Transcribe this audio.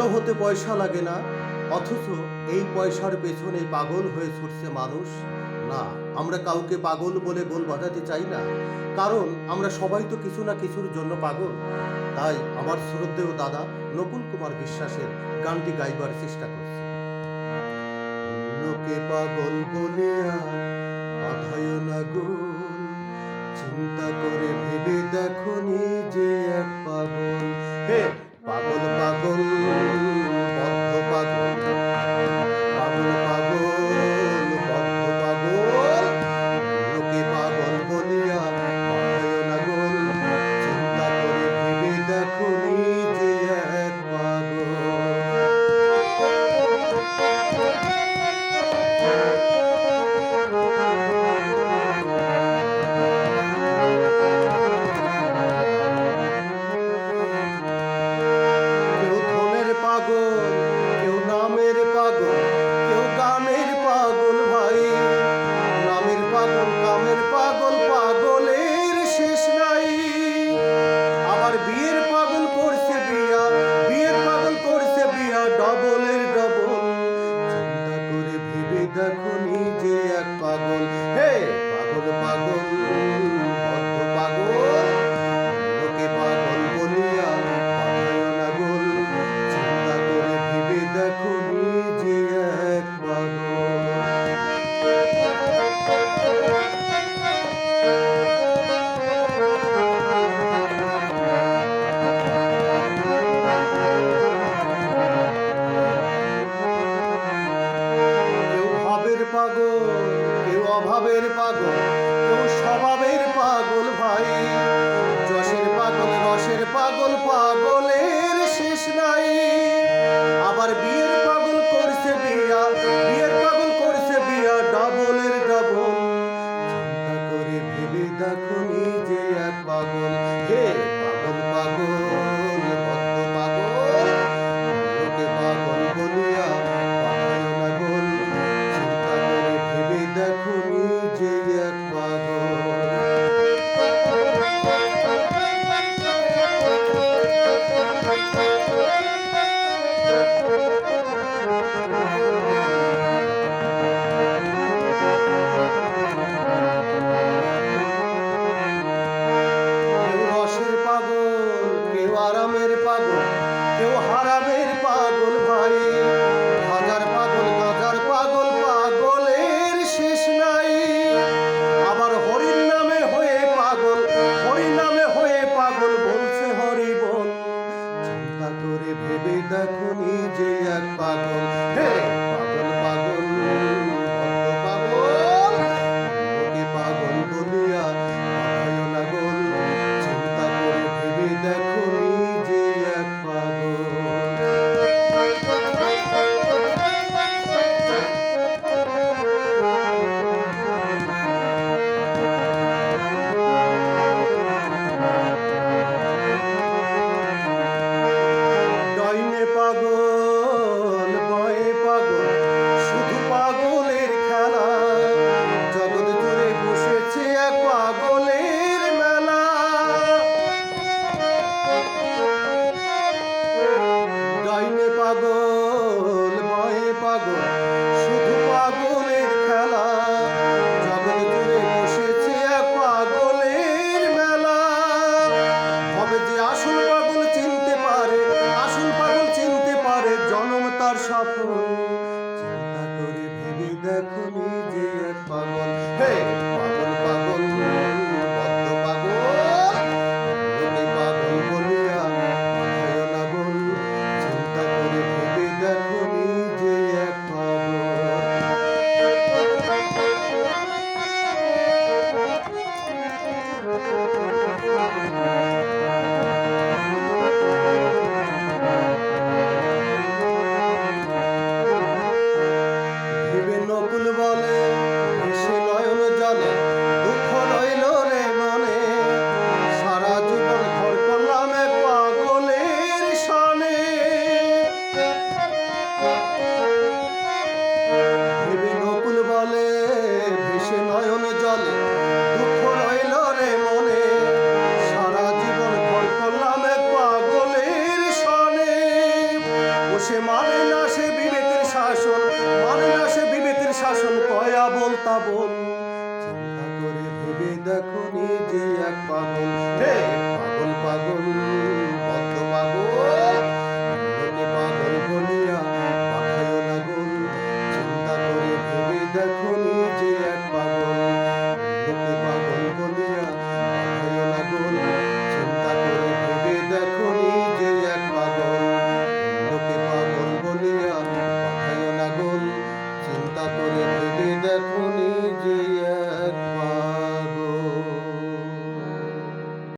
বড় হতে পয়সা লাগে না, অথচ এই পয়সার পেছনে পাগল হয়ে ছুটছে মানুষ। না, আমরা কাউকে পাগল বলে গোল বাঁধাতে চাই না, কারণ আমরা সবাই তো কিছু না কিছুর জন্য পাগল। তাই আমার শ্রদ্ধেয় দাদা নকুল কুমার বিশ্বাসের গানটি গাইবার চেষ্টা করছি। লোকে পাগল বলে আর বাধায় না গোল, চিন্তা করে ভেবে দেখো নিজে এক পাগল। হে পাগল পাগল বদ্ধ পাগল, পাগল পাগল বদ্ধ পাগল। লোকে পাগল বলিয়া বাধায় না গোল, চিন্তা করে ভেবে দেখো নিজে এক পাগল। পাগল, কেউ নামের পাগল, কেউ গানের পাগল ভাই। নামের পাগল, কামের পাগল, পাগলের শেষ নাই। আবার বিয়ের পাগল করছে বিয়া, বিয়ের পাগল করছে বিয়া, ডবলের ডবল। চিন্তা করে ভেবে দেখো নিজে এক পাগল। হে পাগল পাগল বদ্ধ পাগল, লোকে পাগল বলিয়া বাধায় না গোল, চিন্তা করে ভেবে দেখো নিজে এক পাগল। কেউ ভাবের পাগল, কেউ অভাবের পাগল, কেউ স্বভাবের পাগল ভাই। যশের পাগল, রসের পাগল, পাগলের শেষ নাই। আবার বিয়ের পাগল করছে বিয়া, বিয়ের পাগল করছে বিয়া, ডবলের ডবল। চিন্তা করে ভেবে দেখো নিজে এক পাগল। হে পাগল পাগল বদ্ধ পাগল, লোকে পাগল বলিয়া বাধায় না গোল, চিন্তা করে ভেবে দেখো নিজে এক পাগল। আবল তাবল, চিন্তা করে ভেবে দেখো নিজে এক পাগল। হে পাগল পাগল